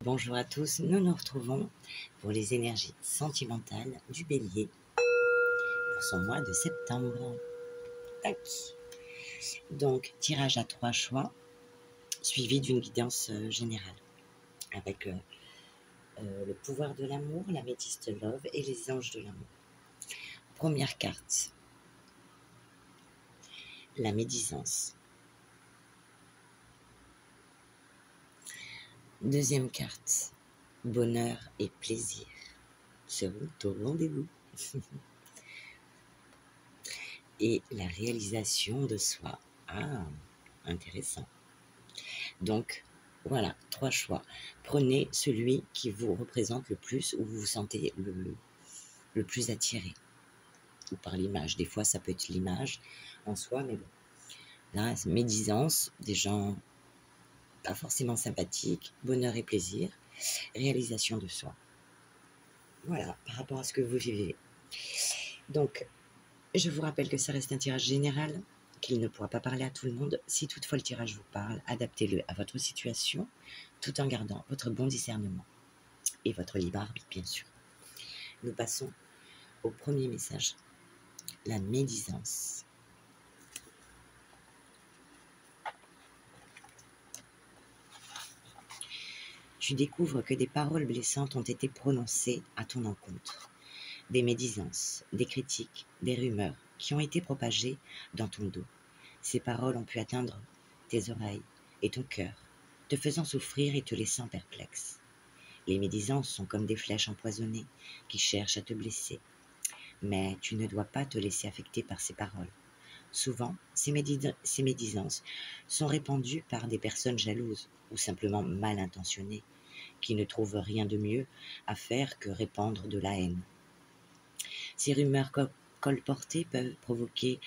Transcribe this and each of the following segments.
Bonjour à tous, nous nous retrouvons pour les énergies sentimentales du Bélier pour son mois de septembre. Tac. Donc, tirage à 3 choix, suivi d'une guidance générale, avec le pouvoir de l'amour, la métiste love et les anges de l'amour. Première carte, la médisance. Deuxième carte, bonheur et plaisir seront au rendez-vous. Et la réalisation de soi. Ah, intéressant. Donc, voilà, 3 choix. Prenez celui qui vous représente le plus, où vous vous sentez le plus attiré. Ou par l'image. Des fois, ça peut être l'image en soi, mais bon. Là, médisance, des gens pas forcément sympathiques, bonheur et plaisir, réalisation de soi. Voilà, par rapport à ce que vous vivez. Donc, je vous rappelle que ça reste un tirage général, qu'il ne pourra pas parler à tout le monde. Si toutefois le tirage vous parle, adaptez-le à votre situation, tout en gardant votre bon discernement et votre libre arbitre, bien sûr. Nous passons au premier message, la médisance. Tu découvres que des paroles blessantes ont été prononcées à ton encontre. Des médisances, des critiques, des rumeurs qui ont été propagées dans ton dos. Ces paroles ont pu atteindre tes oreilles et ton cœur, te faisant souffrir et te laissant perplexe. Les médisances sont comme des flèches empoisonnées qui cherchent à te blesser. Mais tu ne dois pas te laisser affecter par ces paroles. Souvent, ces médisances sont répandues par des personnes jalouses ou simplement mal intentionnées, qui ne trouvent rien de mieux à faire que répandre de la haine. Ces rumeurs colportées peuvent provoquer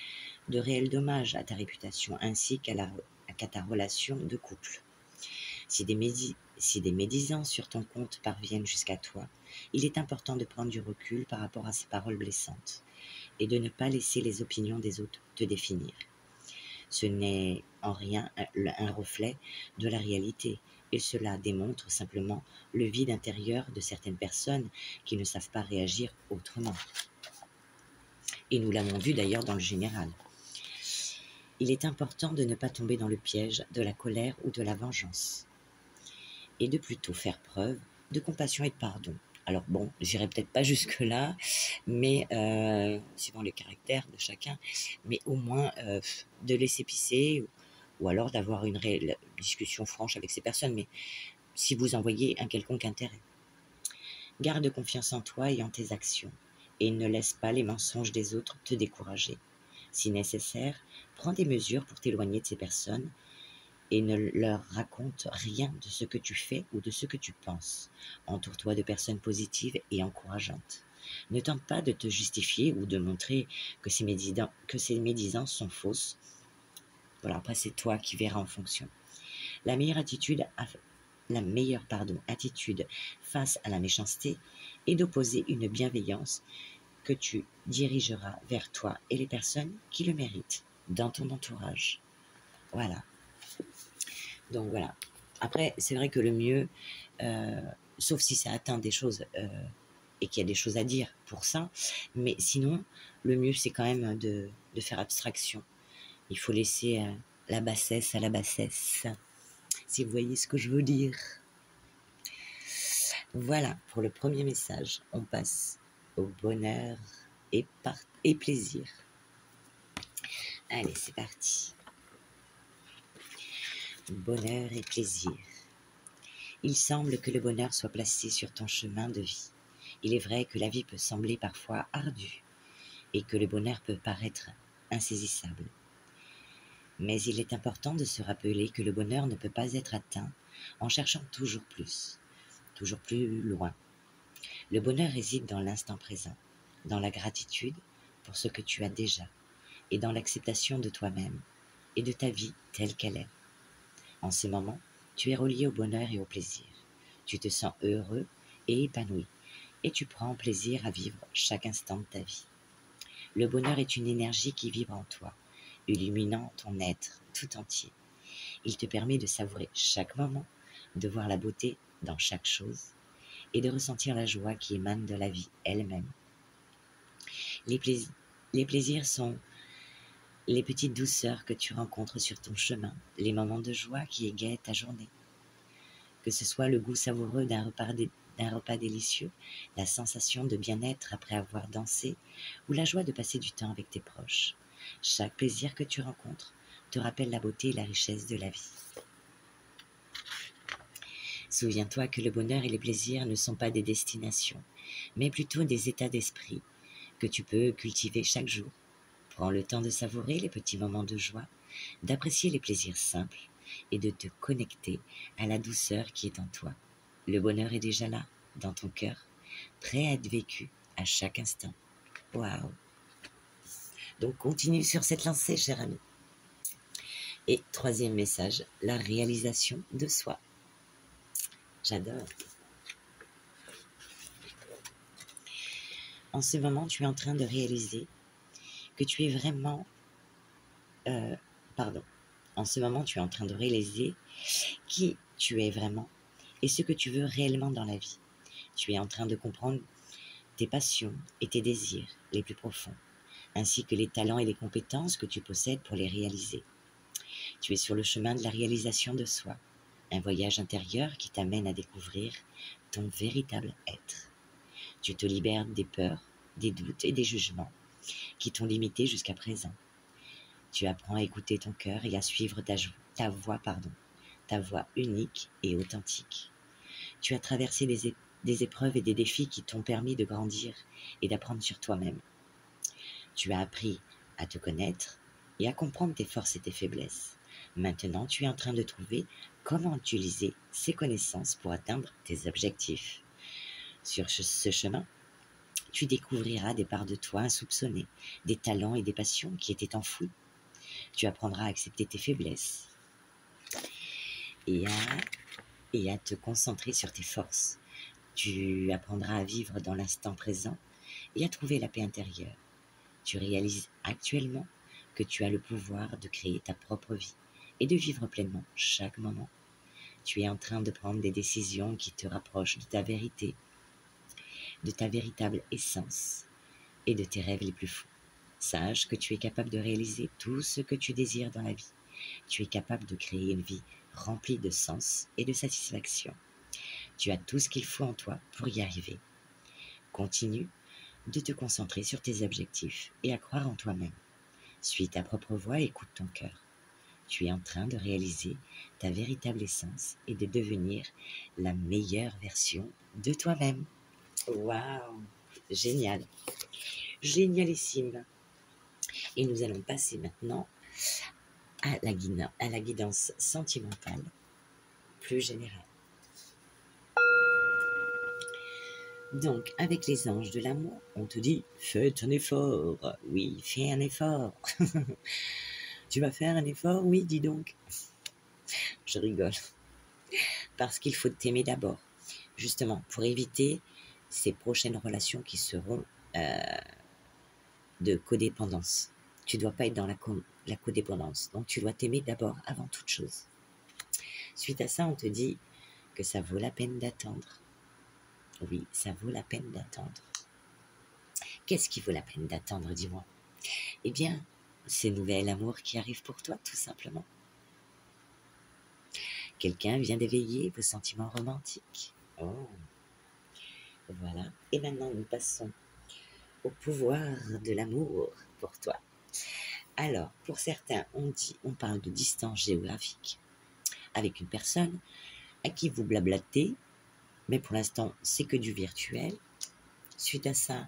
de réels dommages à ta réputation ainsi qu'à ta relation de couple. Si des médisances sur ton compte parviennent jusqu'à toi, il est important de prendre du recul par rapport à ces paroles blessantes et de ne pas laisser les opinions des autres te définir. Ce n'est en rien un reflet de la réalité et cela démontre simplement le vide intérieur de certaines personnes qui ne savent pas réagir autrement. Et nous l'avons vu d'ailleurs dans le général. Il est important de ne pas tomber dans le piège de la colère ou de la vengeance et de plutôt faire preuve de compassion et de pardon. Alors bon, j'irai peut-être pas jusque-là, mais suivant les caractères de chacun, mais au moins de laisser pisser ou alors d'avoir une réelle discussion franche avec ces personnes, mais si vous en voyez un quelconque intérêt. Garde confiance en toi et en tes actions, et ne laisse pas les mensonges des autres te décourager. Si nécessaire, prends des mesures pour t'éloigner de ces personnes et ne leur raconte rien de ce que tu fais ou de ce que tu penses. Entoure-toi de personnes positives et encourageantes. Ne tente pas de te justifier ou de montrer que ces médisances sont fausses. Voilà, après c'est toi qui verras en fonction. La meilleure attitude face à la méchanceté est d'opposer une bienveillance que tu dirigeras vers toi et les personnes qui le méritent dans ton entourage. Voilà. Donc voilà. Après, c'est vrai que le mieux, sauf si ça atteint des choses et qu'il y a des choses à dire pour ça, mais sinon, le mieux c'est quand même de faire abstraction. Il faut laisser la bassesse à la bassesse, si vous voyez ce que je veux dire. Voilà pour le premier message. On passe au bonheur et plaisir. Allez, c'est parti. Bonheur et plaisir. Il semble que le bonheur soit placé sur ton chemin de vie. Il est vrai que la vie peut sembler parfois ardue et que le bonheur peut paraître insaisissable. Mais il est important de se rappeler que le bonheur ne peut pas être atteint en cherchant toujours plus loin. Le bonheur réside dans l'instant présent, dans la gratitude pour ce que tu as déjà et dans l'acceptation de toi-même et de ta vie telle qu'elle est. En ce moment, tu es relié au bonheur et au plaisir. Tu te sens heureux et épanoui et tu prends plaisir à vivre chaque instant de ta vie. Le bonheur est une énergie qui vibre en toi, illuminant ton être tout entier. Il te permet de savourer chaque moment, de voir la beauté dans chaque chose et de ressentir la joie qui émane de la vie elle-même. Les plaisirs sont les petites douceurs que tu rencontres sur ton chemin, les moments de joie qui égayent ta journée. Que ce soit le goût savoureux d'un repas délicieux, la sensation de bien-être après avoir dansé, ou la joie de passer du temps avec tes proches. Chaque plaisir que tu rencontres te rappelle la beauté et la richesse de la vie. Souviens-toi que le bonheur et les plaisirs ne sont pas des destinations, mais plutôt des états d'esprit que tu peux cultiver chaque jour. Prends le temps de savourer les petits moments de joie, d'apprécier les plaisirs simples et de te connecter à la douceur qui est en toi. Le bonheur est déjà là, dans ton cœur, prêt à être vécu à chaque instant. Waouh! Donc continue sur cette lancée, cher ami. Et troisième message, la réalisation de soi. J'adore. En ce moment, tu es en train de réaliser que tu es vraiment... En ce moment, tu es en train de réaliser qui tu es vraiment et ce que tu veux réellement dans la vie. Tu es en train de comprendre tes passions et tes désirs les plus profonds, ainsi que les talents et les compétences que tu possèdes pour les réaliser. Tu es sur le chemin de la réalisation de soi, un voyage intérieur qui t'amène à découvrir ton véritable être. Tu te libères des peurs, des doutes et des jugements qui t'ont limité jusqu'à présent. Tu apprends à écouter ton cœur et à suivre ta voix unique et authentique. Tu as traversé des épreuves et des défis qui t'ont permis de grandir et d'apprendre sur toi-même. Tu as appris à te connaître et à comprendre tes forces et tes faiblesses. Maintenant, tu es en train de trouver comment utiliser ces connaissances pour atteindre tes objectifs. Sur ce chemin, tu découvriras des parts de toi insoupçonnées, des talents et des passions qui étaient enfouis. Tu apprendras à accepter tes faiblesses et à te concentrer sur tes forces. Tu apprendras à vivre dans l'instant présent et à trouver la paix intérieure. Tu réalises actuellement que tu as le pouvoir de créer ta propre vie et de vivre pleinement chaque moment. Tu es en train de prendre des décisions qui te rapprochent de ta vérité, de ta véritable essence et de tes rêves les plus fous. Sache que tu es capable de réaliser tout ce que tu désires dans la vie. Tu es capable de créer une vie remplie de sens et de satisfaction. Tu as tout ce qu'il faut en toi pour y arriver. Continue de te concentrer sur tes objectifs et à croire en toi-même. Suis ta propre voix et écoute ton cœur. Tu es en train de réaliser ta véritable essence et de devenir la meilleure version de toi-même. Waouh! Génial! Génialissime! Et nous allons passer maintenant à la guidance sentimentale plus générale. Donc, avec les anges de l'amour, on te dit « Faites un effort ». Oui, fais un effort. Tu vas faire un effort? Oui, dis donc. Je rigole. Parce qu'il faut t'aimer d'abord. Justement, pour éviter ces prochaines relations qui seront de codépendance. Tu ne dois pas être dans la codépendance. Donc, tu dois t'aimer d'abord avant toute chose. Suite à ça, on te dit que ça vaut la peine d'attendre. Oui, ça vaut la peine d'attendre. Qu'est-ce qui vaut la peine d'attendre, dis-moi? Eh bien, ce nouvel amour qui arrive pour toi, tout simplement. Quelqu'un vient d'éveiller vos sentiments romantiques. Oh, voilà. Et maintenant, nous passons au pouvoir de l'amour pour toi. Alors, pour certains, on parle de distance géographique avec une personne à qui vous blablatez, mais pour l'instant, c'est que du virtuel. Suite à ça,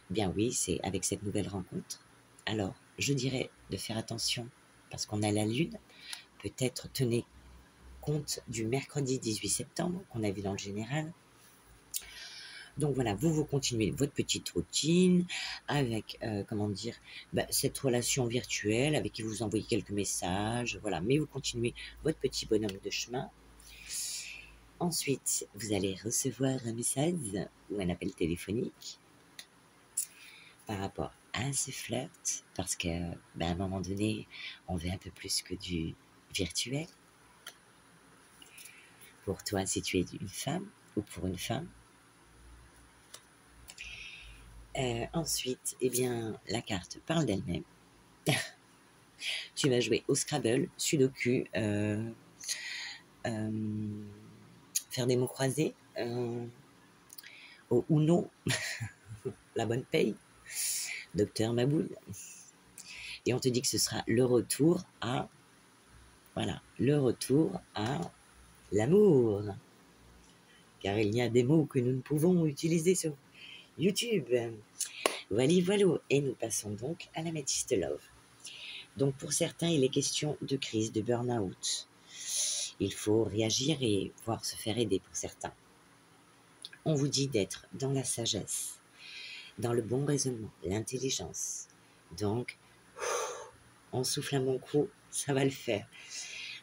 bien oui, c'est avec cette nouvelle rencontre. Alors, je dirais de faire attention parce qu'on a la lune. Peut-être tenez compte du mercredi 18 septembre qu'on a vu dans le général. Donc voilà, vous continuez votre petite routine avec, cette relation virtuelle avec qui vous envoyez quelques messages, voilà. Mais vous continuez votre petit bonhomme de chemin. Ensuite, vous allez recevoir un message ou un appel téléphonique par rapport à ce flirt, parce que, à un moment donné, on veut un peu plus que du virtuel. pour toi si tu es une femme ou pour une femme. Ensuite, eh bien, la carte parle d'elle-même. Tu vas jouer au Scrabble, Sudoku, faire des mots croisés, au Uno, la bonne paye, Docteur Maboul. Et on te dit que ce sera le retour à, voilà, le retour à l'amour. Car il y a des mots que nous ne pouvons utiliser sur YouTube. Voilà, voilà. Et nous passons donc à l'améthyste love. Donc pour certains, il est question de crise, de burn-out. Il faut réagir et pouvoir se faire aider pour certains. On vous dit d'être dans la sagesse, dans le bon raisonnement, l'intelligence. Donc, on souffle un bon coup, ça va le faire.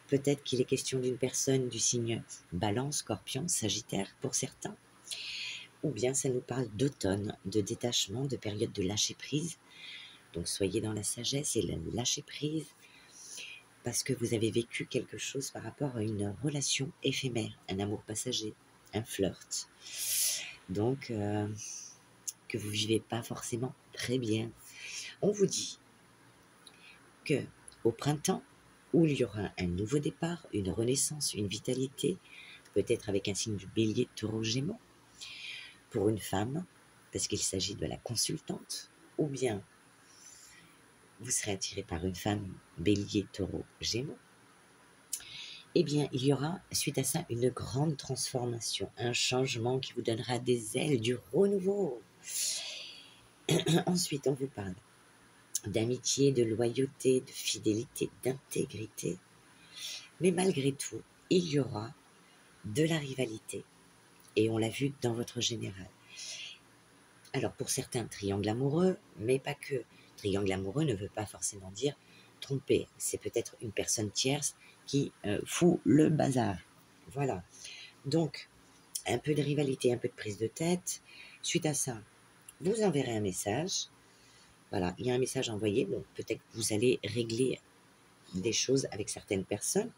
Peut-être qu'il est question d'une personne du signe Balance, Scorpion, Sagittaire pour certains. Ou bien ça nous parle d'automne, de détachement, de période de lâcher prise. Donc soyez dans la sagesse et le lâcher prise parce que vous avez vécu quelque chose par rapport à une relation éphémère, un amour passager, un flirt. Donc, que vous ne vivez pas forcément très bien. On vous dit que au printemps, où il y aura un nouveau départ, une renaissance, une vitalité, peut-être avec un signe du bélier, taureau, gémeaux, pour une femme, parce qu'il s'agit de la consultante, ou bien vous serez attiré par une femme, bélier, taureau, gémeaux, eh bien, il y aura, suite à ça, une grande transformation, un changement qui vous donnera des ailes, du renouveau. Ensuite, on vous parle d'amitié, de loyauté, de fidélité, d'intégrité. Mais malgré tout, il y aura de la rivalité. Et on l'a vu dans votre général. Alors, pour certains, triangle amoureux, mais pas que. Triangle amoureux ne veut pas forcément dire tromper. C'est peut-être une personne tierce qui fout le bazar. Voilà. Donc, un peu de rivalité, un peu de prise de tête. Suite à ça, vous enverrez un message. Voilà, il y a un message envoyé. Bon, peut-être que vous allez régler des choses avec certaines personnes.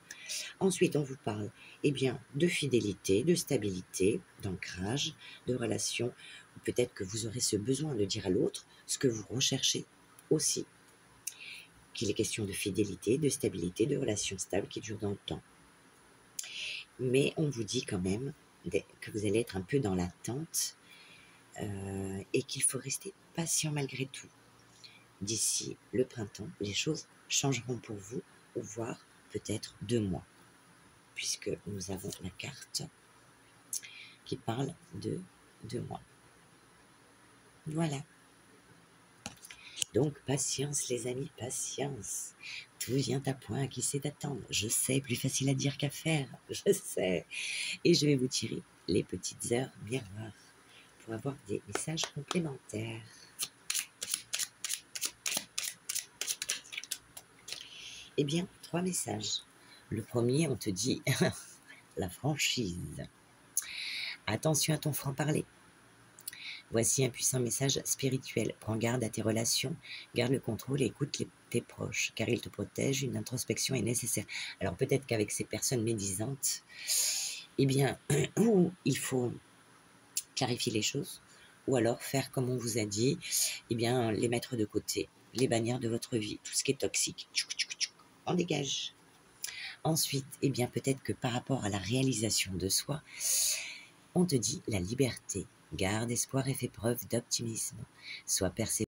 Ensuite, on vous parle bien, de fidélité, de stabilité, d'ancrage, de relation. Peut-être que vous aurez ce besoin de dire à l'autre ce que vous recherchez aussi. Qu'il est question de fidélité, de stabilité, de relations stables qui durent dans le temps. Mais on vous dit quand même que vous allez être un peu dans l'attente et qu'il faut rester patient malgré tout. D'ici le printemps, les choses changeront pour vous, ou voire peut-être 2 mois, puisque nous avons la carte qui parle de 2 mois. Voilà. Donc, patience les amis, patience. Tout vient à point, qui sait attendre. Je sais, plus facile à dire qu'à faire, je sais. Et je vais vous tirer les petites heures miroirs pour avoir des messages complémentaires. Eh bien, 3 messages. Le premier, on te dit la franchise. Attention à ton franc-parler. Voici un puissant message spirituel. Prends garde à tes relations, garde le contrôle et écoute tes proches, car ils te protègent. Une introspection est nécessaire. Alors peut-être qu'avec ces personnes médisantes, eh bien, il faut clarifier les choses, ou alors faire comme on vous a dit, eh bien, les mettre de côté, les bannir de votre vie, tout ce qui est toxique. On dégage. Ensuite, eh bien, peut-être que par rapport à la réalisation de soi, on te dit la liberté. Garde espoir et fais preuve d'optimisme. Sois persévérant.